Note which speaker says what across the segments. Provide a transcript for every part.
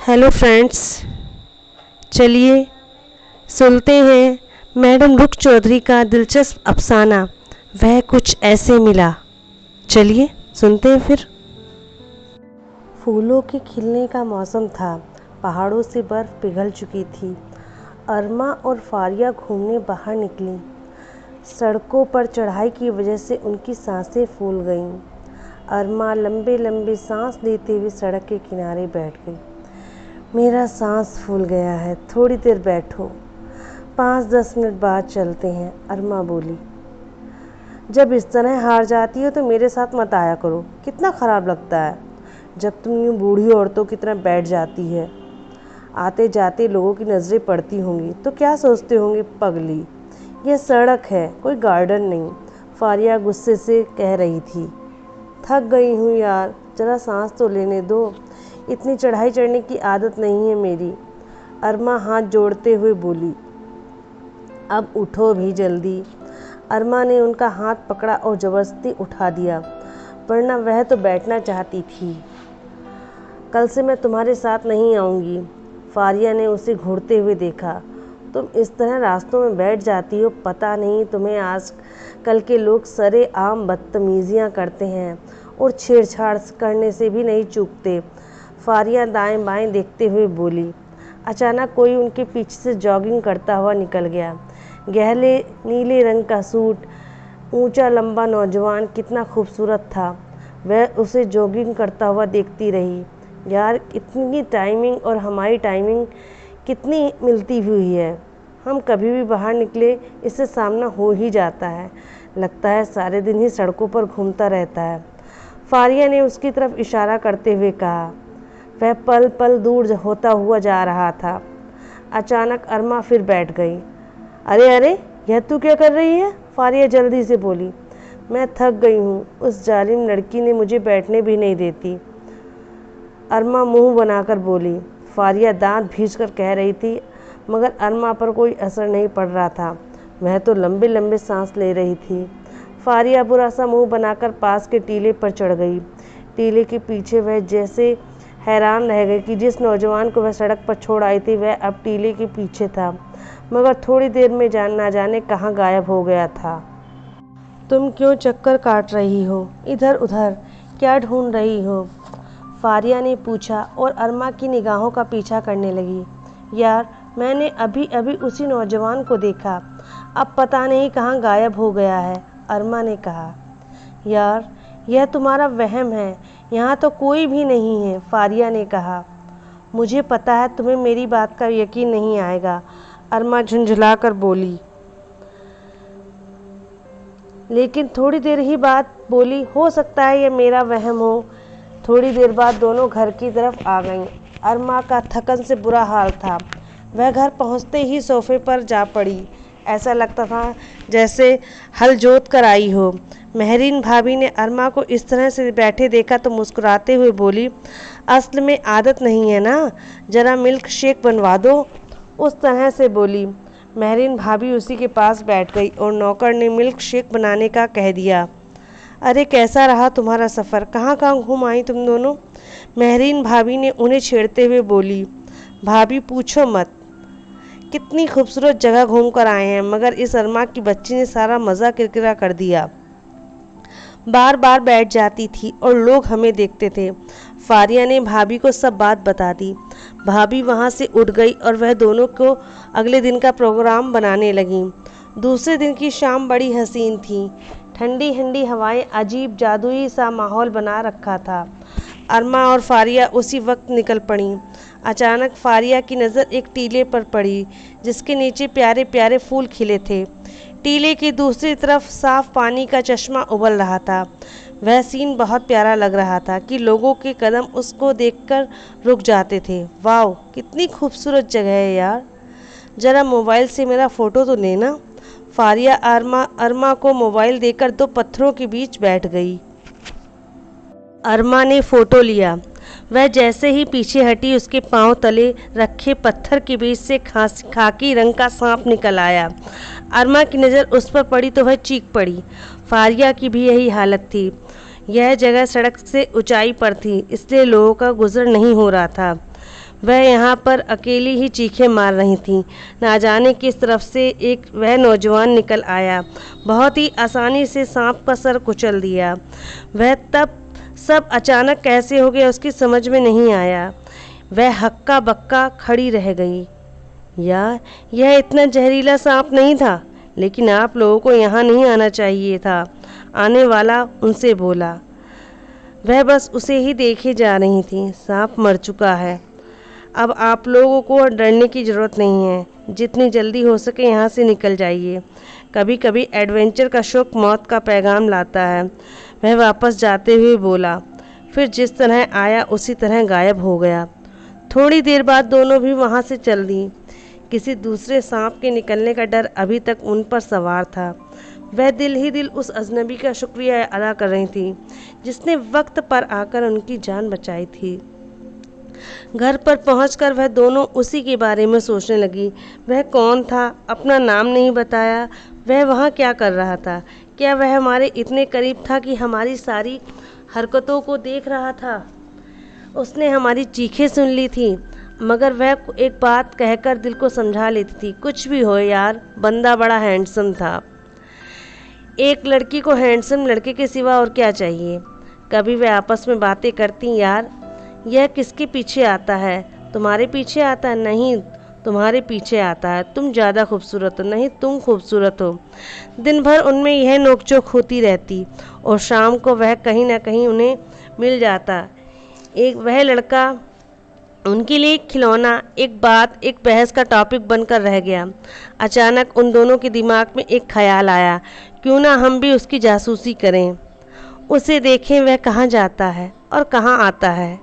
Speaker 1: Hello friends, चलिए सुनते हैं मैडम रुख चौधरी का दिलचस्प अफसाना वह कुछ ऐसे मिला। चलिए सुनते हैं फिर। फूलों के खिलने का मौसम था। पहाड़ों से बर्फ़ पिघल चुकी थी। अरमा और फारिया घूमने बाहर निकली। सड़कों पर चढ़ाई की वजह से उनकी सांसें फूल गईं। अरमा लंबे लंबे सांस लेते हुए सड़क के किनारे बैठ गई। मेरा सांस फूल गया है, थोड़ी देर बैठो, 5-10 मिनट बाद चलते हैं, अरमा बोली। जब इस तरह हार जाती हो तो मेरे साथ मत आया करो, कितना ख़राब लगता है जब तुम यूँ बूढ़ी औरतों की तरह बैठ जाती है। आते जाते लोगों की नज़रें पड़ती होंगी तो क्या सोचते होंगे, पगली, यह सड़क है, कोई गार्डन नहीं। फारिया गुस्से से कह रही थी। थक गई हूँ यार, ज़रा सांस तो लेने दो, इतनी चढ़ाई चढ़ने की आदत नहीं है मेरी। अरमा हाथ जोड़ते हुए बोली। अब उठो भी जल्दी। अरमा ने उनका हाथ पकड़ा और ज़बरदस्ती उठा दिया, वरना वह तो बैठना चाहती थी। कल से मैं तुम्हारे साथ नहीं आऊँगी। फारिया ने उसे घूरते हुए देखा। तुम इस तरह रास्तों में बैठ जाती हो, पता नहीं तुम्हें आज कल के लोग सरेआम बदतमीज़ियाँ करते हैं और छेड़छाड़ करने से भी नहीं चूकते। फारिया दाएं बाएं देखते हुए बोली। अचानक कोई उनके पीछे से जॉगिंग करता हुआ निकल गया। गहरे नीले रंग का सूट, ऊंचा लंबा नौजवान कितना खूबसूरत था। वह उसे जॉगिंग करता हुआ देखती रही। यार, इतनी टाइमिंग और हमारी टाइमिंग कितनी मिलती हुई है। हम कभी भी बाहर निकले इससे सामना हो ही जाता है। लगता है सारे दिन ही सड़कों पर घूमता रहता है। फारिया ने उसकी तरफ इशारा करते हुए कहा। वह पल पल दूर होता हुआ जा रहा था। अचानक अरमा फिर बैठ गई। अरे अरे, यह तू क्या कर रही है? फारिया जल्दी से बोली। मैं थक गई हूँ, उस जालिम लड़की ने मुझे बैठने भी नहीं देती, अरमा मुंह बनाकर बोली। फारिया दांत भींचकर कह रही थी, मगर अरमा पर कोई असर नहीं पड़ रहा था। वह तो लंबे लंबे सांस ले रही थी। फारिया बुरा सा मुंह बनाकर पास के टीले पर चढ़ गई। टीले के पीछे वह जैसे हैरान रह गई कि जिस नौजवान को वह सड़क पर छोड़ आई थी वह अब टीले के पीछे था, मगर थोड़ी देर में ना जाने कहाँ गायब हो गया था। तुम क्यों चक्कर काट रही हो? इधर उधर क्या ढूंढ रही हो? फारिया ने पूछा और अरमा की निगाहों का पीछा करने लगी। यार, मैंने अभी अभी उसी नौजवान को देखा, अब पता नहीं कहाँ गायब हो गया है, अरमा ने कहा। यार, यह तुम्हारा वहम है, यहाँ तो कोई भी नहीं है, फारिया ने कहा। मुझे पता है तुम्हें मेरी बात का यकीन नहीं आएगा, अरमा झुंझुलाकर बोली। लेकिन थोड़ी देर ही बाद बोली, हो सकता है यह मेरा वहम हो। थोड़ी देर बाद दोनों घर की तरफ आ गईं। अरमा का थकन से बुरा हाल था। वह घर पहुँचते ही सोफे पर जा पड़ी। ऐसा लगता था जैसे हल जोत कर आई हो। महरीन भाभी ने अरमा को इस तरह से बैठे देखा तो मुस्कुराते हुए बोली, असल में आदत नहीं है ना, ज़रा मिल्क शेक बनवा दो, उस तरह से बोली। महरीन भाभी उसी के पास बैठ गई और नौकर ने मिल्क शेक बनाने का कह दिया। अरे, कैसा रहा तुम्हारा सफ़र? कहाँ कहाँ घूम आई तुम दोनों? महरीन भाभी ने उन्हें छेड़ते हुए बोली। भाभी पूछो मत, कितनी खूबसूरत जगह घूम कर आए हैं, मगर इस अरमा की बच्ची ने सारा मज़ा किरकिरा कर दिया। बार बार बैठ जाती थी और लोग हमें देखते थे। फारिया ने भाभी को सब बात बता दी। भाभी वहाँ से उठ गई और वह दोनों को अगले दिन का प्रोग्राम बनाने लगी। दूसरे दिन की शाम बड़ी हसीन थी। ठंडी ठंडी हवाएं अजीब जादुई सा माहौल बना रखा था। अरमा और फारिया उसी वक्त निकल पड़ी। अचानक फारिया की नज़र एक टीले पर पड़ी जिसके नीचे प्यारे प्यारे फूल खिले थे। टीले की दूसरी तरफ साफ पानी का चश्मा उबल रहा था। वह सीन बहुत प्यारा लग रहा था कि लोगों के कदम उसको देखकर रुक जाते थे। वाह, कितनी खूबसूरत जगह है यार, ज़रा मोबाइल से मेरा फ़ोटो तो लेना। फारिया अरमा को मोबाइल देकर दो पत्थरों के बीच बैठ गई। अरमा ने फ़ोटो लिया। वह जैसे ही पीछे हटी उसके पांव तले रखे पत्थर के बीच से खाकी रंग का सांप निकल आया। अरमा की नज़र उस पर पड़ी तो वह चीख पड़ी। फारिया की भी यही हालत थी। यह जगह सड़क से ऊंचाई पर थी, इसलिए लोगों का गुजर नहीं हो रहा था। वह यहाँ पर अकेली ही चीखें मार रही थी। ना जाने किस तरफ से वह नौजवान निकल आया, बहुत ही आसानी से सांप का सर कुचल दिया। वह तब सब अचानक कैसे हो गया उसकी समझ में नहीं आया। वह हक्का बक्का खड़ी रह गई। यार, यह इतना जहरीला सांप नहीं था, लेकिन आप लोगों को यहाँ नहीं आना चाहिए था, आने वाला उनसे बोला। वह बस उसे ही देखे जा रही थी। सांप मर चुका है, अब आप लोगों को डरने की ज़रूरत नहीं है, जितनी जल्दी हो सके यहाँ से निकल जाइए। कभी कभी एडवेंचर का शौक मौत का पैगाम लाता है, वह वापस जाते हुए बोला। फिर जिस तरह आया उसी तरह गायब हो गया। थोड़ी देर बाद दोनों भी वहाँ से चल दी। किसी दूसरे सांप के निकलने का डर अभी तक उन पर सवार था। वह दिल ही दिल उस अजनबी का शुक्रिया अदा कर रही थी, जिसने वक्त पर आकर उनकी जान बचाई थी। घर पर पहुंचकर वह दोनों उसी के बारे में सोचने लगी। वह कौन था, अपना नाम नहीं बताया, वह वहाँ क्या कर रहा था? क्या वह हमारे इतने करीब था कि हमारी सारी हरकतों को देख रहा था? उसने हमारी चीखें सुन ली थी, मगर वह एक बात कहकर दिल को समझा लेती थी। कुछ भी हो यार, बंदा बड़ा हैंडसम था। एक लड़की को हैंडसम लड़के के सिवा और क्या चाहिए? कभी वे आपस में बातें करती, यार यह किसके पीछे आता है? तुम्हारे पीछे आता है? नहीं, तुम्हारे पीछे आता है। तुम ज़्यादा खूबसूरत हो। नहीं, तुम खूबसूरत हो। दिन भर उनमें यह नोकझोंक होती रहती और शाम को वह कहीं ना कहीं उन्हें मिल जाता। वह लड़का उनके लिए एक खिलौना, एक बात, एक बहस का टॉपिक बनकर रह गया। अचानक उन दोनों के दिमाग में एक ख्याल आया, क्यों ना हम भी उसकी जासूसी करें, उसे देखें वह कहाँ जाता है और कहाँ आता है।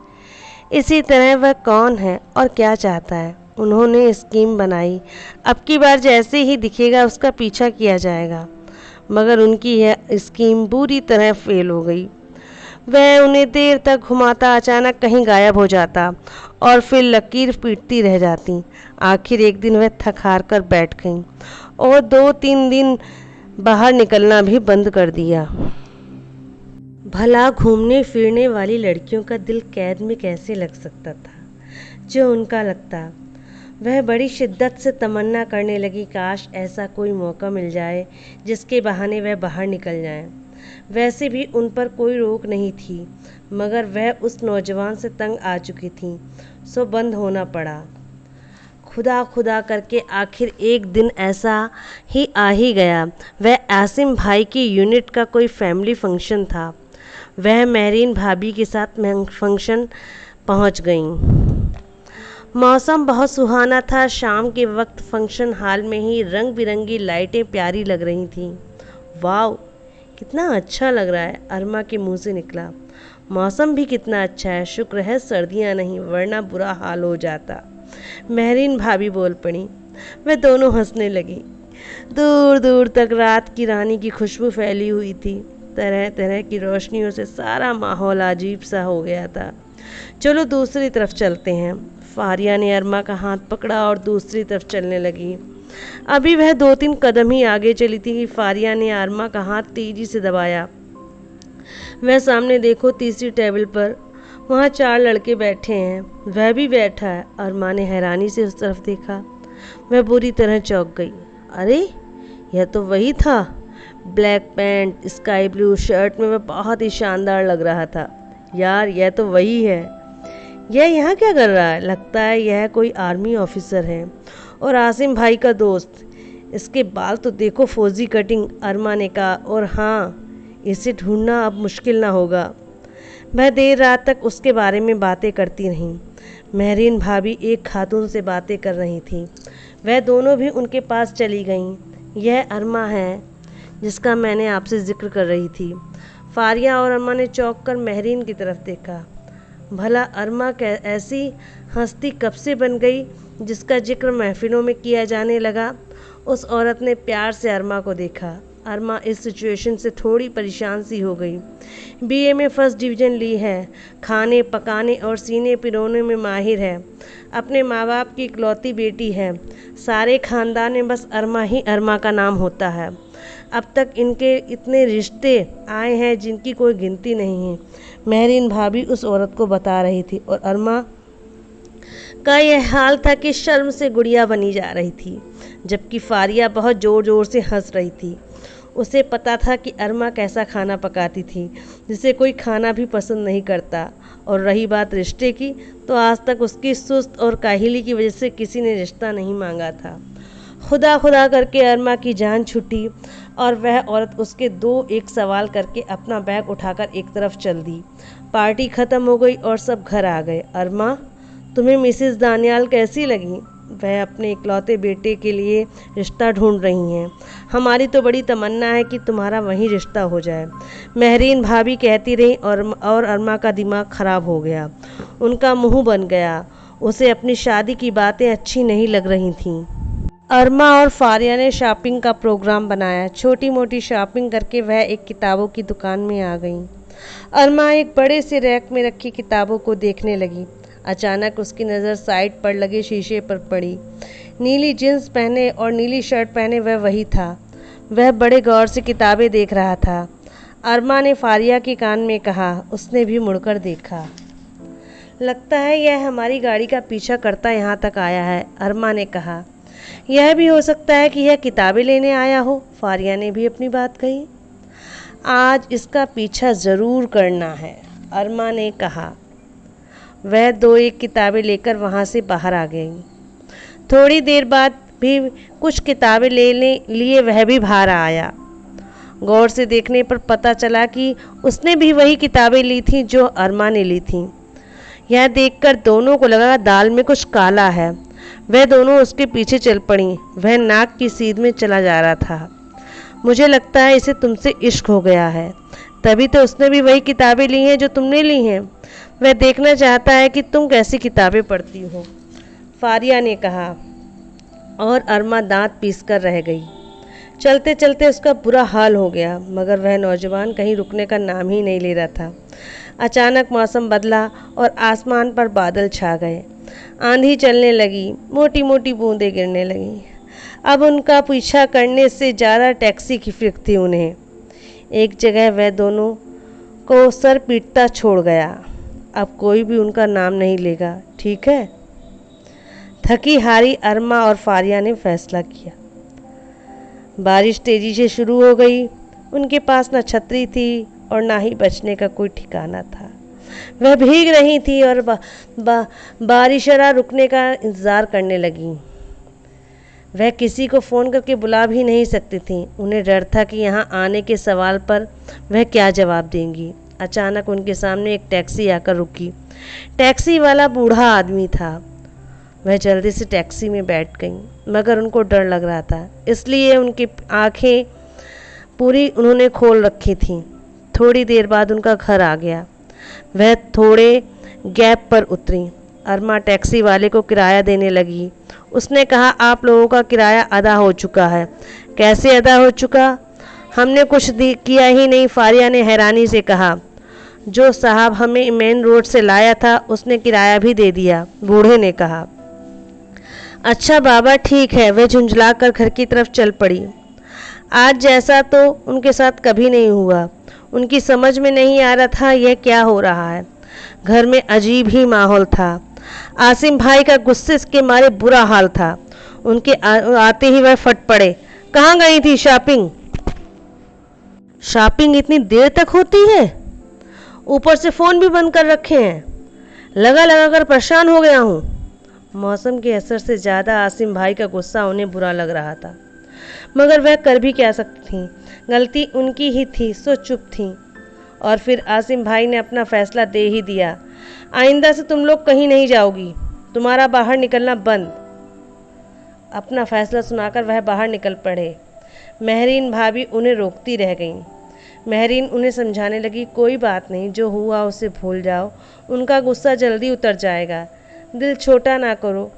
Speaker 1: इसी तरह वह कौन है और क्या चाहता है। उन्होंने स्कीम बनाई। अब की बार जैसे ही दिखेगा उसका पीछा किया जाएगा, मगर उनकी यह स्कीम बुरी तरह फेल हो गई। वह उन्हें देर तक घुमाता, अचानक कहीं गायब हो जाता और फिर लकीर पीटती रह जाती। आखिर एक दिन वह थक हार कर बैठ गईं और 2-3 दिन बाहर निकलना भी बंद कर दिया। भला घूमने फिरने वाली लड़कियों का दिल कैद में कैसे लग सकता था जो उनका लगता। वह बड़ी शिद्दत से तमन्ना करने लगी, काश ऐसा कोई मौका मिल जाए जिसके बहाने वह बाहर निकल जाए। वैसे भी उन पर कोई रोक नहीं थी, मगर वह उस नौजवान से तंग आ चुकी थी, सो बंद होना पड़ा। खुदा खुदा करके आखिर एक दिन ऐसा ही आ ही गया। वह आसिम भाई की यूनिट का कोई फैमिली फंक्शन था। वह मेहरीन भाभी के साथ फंक्शन पहुंच गईं। मौसम बहुत सुहाना था। शाम के वक्त फंक्शन हॉल में ही रंग बिरंगी लाइटें प्यारी लग रही थीं। वाव, कितना अच्छा लग रहा है, अरमा के मुंह से निकला। मौसम भी कितना अच्छा है, शुक्र है सर्दियां नहीं, वरना बुरा हाल हो जाता, मेहरीन भाभी बोल पड़ी। वे दोनों हंसने लगी। दूर दूर तक रात की रानी की खुशबू फैली हुई थी। तरह तरह की रोशनियों से सारा माहौल अजीब सा हो गया था। चलो दूसरी तरफ चलते हैं। फारिया ने अरमा का हाथ पकड़ा और दूसरी तरफ चलने लगी। अभी वह 2-3 कदम ही आगे चली थी कि फारिया ने अरमा का हाथ तेजी से दबाया। वह सामने देखो, तीसरी टेबल पर वहाँ 4 लड़के बैठे हैं, वह भी बैठा है। अरमा ने हैरानी से उस तरफ देखा। वह बुरी तरह चौंक गई। अरे, यह तो वही था। Black pant, sky blue shirt में वह बहुत ही शानदार लग रहा था। यार, यह तो वही है। यह यहाँ क्या कर रहा है? लगता है यह कोई आर्मी ऑफिसर है और आसिम भाई का दोस्त। इसके बाल तो देखो, फौजी कटिंग, अरमा ने कहा। और हाँ, इसे ढूंढना अब मुश्किल ना होगा। वह देर रात तक उसके बारे में बातें करती रहीं। मेहरीन भाभी एक खातून से बातें कर रही थी। वह दोनों भी उनके पास चली गईं। यह अरमा है जिसका मैंने आपसे जिक्र कर रही थी। फारिया और अरमा ने चौंक कर मेहरीन की तरफ देखा। भला अरमा ऐसी हस्ती कब से बन गई जिसका जिक्र महफिलों में किया जाने लगा? उस औरत ने प्यार से अरमा को देखा। अरमा इस सिचुएशन से थोड़ी परेशान सी हो गई। बीए में फर्स्ट डिवीज़न ली है, खाने पकाने और सीने पिरोने में माहिर है, अपने माँ बाप की इकलौती बेटी है। सारे ख़ानदान में बस अरमा ही अरमा का नाम होता है। अब तक इनके इतने रिश्ते आए हैं जिनकी कोई गिनती नहीं है। मेहरीन भाभी उस औरत को बता रही थी और अरमा का यह हाल था कि शर्म से गुड़िया बनी जा रही थी, जबकि फारिया बहुत ज़ोर ज़ोर से हंस रही थी। उसे पता था कि अरमा कैसा खाना पकाती थी, जिसे कोई खाना भी पसंद नहीं करता। और रही बात रिश्ते की, तो आज तक उसकी सुस्त और काहिली की वजह से किसी ने रिश्ता नहीं मांगा था। खुदा खुदा करके अरमा की जान छूटी और वह औरत उसके दो एक सवाल करके अपना बैग उठाकर एक तरफ चल दी। पार्टी ख़त्म हो गई और सब घर आ गए। अरमा, तुम्हें मिसेस दानियाल कैसी लगी? वह अपने इकलौते बेटे के लिए रिश्ता ढूंढ रही हैं। हमारी तो बड़ी तमन्ना है कि तुम्हारा वहीं रिश्ता हो जाए, महरीन भाभी कहती रही और अरमा का दिमाग खराब हो गया। उनका मुंह बन गया। उसे अपनी शादी की बातें अच्छी नहीं लग रही थीं। अरमा और फारिया ने शॉपिंग का प्रोग्राम बनाया। छोटी मोटी शॉपिंग करके वह एक किताबों की दुकान में आ गई। अरमा एक बड़े से रैक में रखी किताबों को देखने लगी। अचानक उसकी नज़र साइड पर लगे शीशे पर पड़ी। नीली जींस पहने और नीली शर्ट पहने वह वही था। वह बड़े गौर से किताबें देख रहा था। अरमा ने फारिया के कान में कहा। उसने भी मुड़कर देखा। लगता है यह हमारी गाड़ी का पीछा करता यहाँ तक आया है, अरमा ने कहा। यह भी हो सकता है कि यह किताबें लेने आया हो, फारिया ने भी अपनी बात कही। आज इसका पीछा ज़रूर करना है, अरमा ने कहा। वह दो एक किताबें लेकर वहाँ से बाहर आ गई। थोड़ी देर बाद भी कुछ किताबें लेने लिए वह भी बाहर आया। गौर से देखने पर पता चला कि उसने भी वही किताबें ली थीं जो अरमा ने ली थीं। यह देखकर दोनों को लगा दाल में कुछ काला है। वह दोनों उसके पीछे चल पड़ी। वह नाक की सीध में चला जा रहा था। मुझे लगता है इसे तुमसे इश्क हो गया है, तभी तो उसने भी वही किताबें ली हैं जो तुमने ली हैं। वह देखना चाहता है कि तुम कैसी किताबें पढ़ती हो, फारिया ने कहा। और अरमा दांत पीसकर रह गई। चलते चलते उसका बुरा हाल हो गया, मगर वह नौजवान कहीं रुकने का नाम ही नहीं ले रहा था। अचानक मौसम बदला और आसमान पर बादल छा गए। आंधी चलने लगी, मोटी मोटी बूंदें गिरने लगीं। अब उनका पीछा करने से ज़्यादा टैक्सी की फिक्र थी उन्हें। एक जगह वह दोनों को सर पीटता छोड़ गया। अब कोई भी उनका नाम नहीं लेगा, ठीक है? थकी हारी अरमा और फारिया ने फैसला किया। बारिश तेजी से शुरू हो गई। उनके पास न छतरी थी और ना ही बचने का कोई ठिकाना था। वह भीग रही थी और बारिशरा रुकने का इंतज़ार करने लगी। वह किसी को फ़ोन करके बुला भी नहीं सकती थी। उन्हें डर था कि यहाँ आने के सवाल पर वह क्या जवाब देंगी। अचानक उनके सामने एक टैक्सी आकर रुकी। टैक्सी वाला बूढ़ा आदमी था। वह जल्दी से टैक्सी में बैठ गई, मगर उनको डर लग रहा था, इसलिए उनकी आंखें पूरी उन्होंने खोल रखी थीं। थोड़ी देर बाद उनका घर आ गया। वह थोड़े गैप पर उतरी। अरमा टैक्सी वाले को किराया देने लगी। उसने कहा, आप लोगों का किराया अदा हो चुका है। कैसे अदा हो चुका? हमने कुछ किया ही नहीं, फारिया ने हैरानी से कहा। जो साहब हमें मेन रोड से लाया था उसने किराया भी दे दिया, बूढ़े ने कहा। अच्छा बाबा, ठीक है। वह झुंझलाकर घर की तरफ चल पड़ी। आज जैसा तो उनके साथ कभी नहीं हुआ। उनकी समझ में नहीं आ रहा था यह क्या हो रहा है। घर में अजीब ही माहौल था। आसिम भाई का गुस्से के मारे बुरा हाल था। उनके आते ही वह फट पड़े। कहाँ गई थी? शॉपिंग। शॉपिंग इतनी देर तक होती है? ऊपर से फ़ोन भी बंद कर रखे हैं। लगा लगा कर परेशान हो गया हूँ। मौसम के असर से ज़्यादा आसिम भाई का गुस्सा उन्हें बुरा लग रहा था, मगर वह कर भी क्या सकती थी। गलती उनकी ही थी, सो चुप थी। और फिर आसिम भाई ने अपना फैसला दे ही दिया। आइंदा से तुम लोग कहीं नहीं जाओगी, तुम्हारा बाहर निकलना बंद। अपना फैसला सुनाकर वह बाहर निकल पड़े। महरीन भाभी उन्हें रोकती रह गईं। महरीन उन्हें समझाने लगी, कोई बात नहीं, जो हुआ उसे भूल जाओ, उनका गुस्सा जल्दी उतर जाएगा, दिल छोटा ना करो।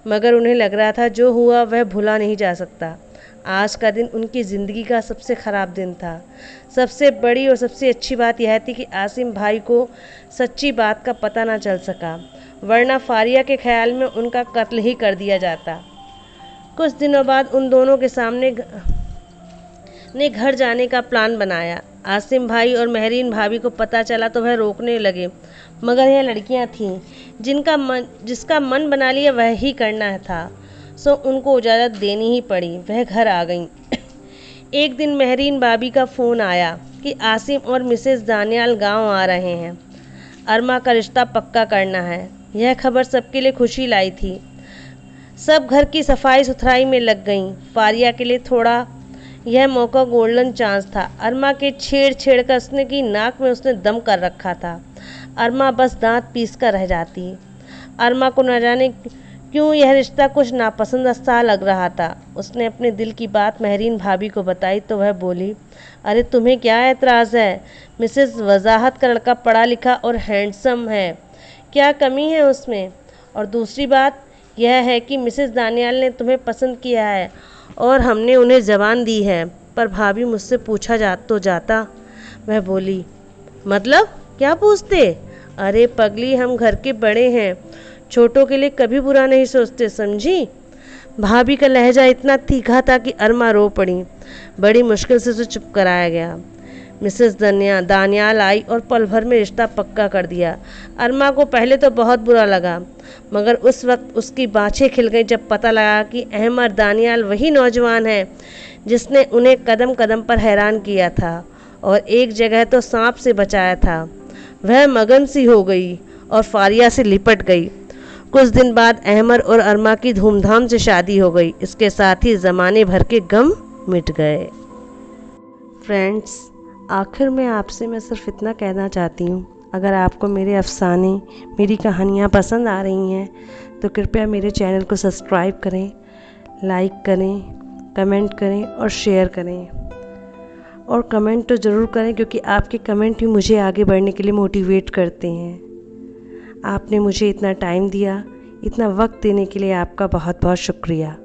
Speaker 1: मगर उन्हें लग रहा था जो हुआ वह भुला नहीं जा सकता। आज का दिन उनकी ज़िंदगी का सबसे ख़राब दिन था। सबसे बड़ी और सबसे अच्छी बात यह थी कि आसिम भाई को सच्ची बात का पता ना चल सका, वरना फारिया के ख्याल में उनका कत्ल ही कर दिया जाता। कुछ दिनों बाद उन दोनों के सामने ने घर जाने का प्लान बनाया। आसिम भाई और मेहरीन भाभी को पता चला तो वह रोकने लगे, मगर यह लड़कियां थीं जिसका मन बना लिया वह ही करना था, सो उनको इजाज़त देनी ही पड़ी। वह घर आ गईं। एक दिन मेहरीन भाभी का फ़ोन आया कि आसिम और मिसेस दानियाल गांव आ रहे हैं। अरमा का रिश्ता पक्का करना है। यह खबर सबके लिए खुशी लाई थी। सब घर की सफाई सुथराई में लग गईं। फारिया के लिए थोड़ा यह मौका गोल्डन चांस था। अरमा के छेड़ कसने की नाक में उसने दम कर रखा था। अरमा बस दांत पीस कर रह जाती। अरमा को न जाने क्यों यह रिश्ता कुछ नापसंद सा लग रहा था। उसने अपने दिल की बात मेहरीन भाभी को बताई तो वह बोली, अरे तुम्हें क्या एतराज़ है? मिसेस वजाहत का लड़का पढ़ा लिखा और हैंडसम है, क्या कमी है उसमें? और दूसरी बात यह है कि मिसेस दानियाल ने तुम्हें पसंद किया है और हमने उन्हें ज़बान दी है। पर भाभी मुझसे पूछा जाता। वह बोली, मतलब क्या पूछते? अरे पगली, हम घर के बड़े हैं, छोटों के लिए कभी बुरा नहीं सोचते, समझी? भाभी का लहजा इतना तीखा था कि अरमा रो पड़ी। बड़ी मुश्किल से उसे चुप कराया गया। मिसेस दानियाल आई और पल भर में रिश्ता पक्का कर दिया। अरमा को पहले तो बहुत बुरा लगा, मगर उस वक्त उसकी बाँछें खिल गई जब पता लगा कि अहमद दानियाल वही नौजवान है जिसने उन्हें कदम कदम पर हैरान किया था और एक जगह तो सांप से बचाया था। वह मगन सी हो गई और फारिया से लिपट गई। कुछ दिन बाद अहमद और अरमा की धूमधाम से शादी हो गई। इसके साथ ही ज़माने भर के गम मिट गए। फ्रेंड्स, आखिर में आपसे मैं सिर्फ इतना कहना चाहती हूँ, अगर आपको मेरे अफ़साने, मेरी कहानियाँ पसंद आ रही हैं तो कृपया मेरे चैनल को सब्सक्राइब करें, लाइक करें, कमेंट करें और शेयर करें। और कमेंट तो ज़रूर करें, क्योंकि आपके कमेंट ही मुझे आगे बढ़ने के लिए मोटिवेट करते हैं। आपने मुझे इतना टाइम दिया, इतना वक्त देने के लिए आपका बहुत बहुत शुक्रिया।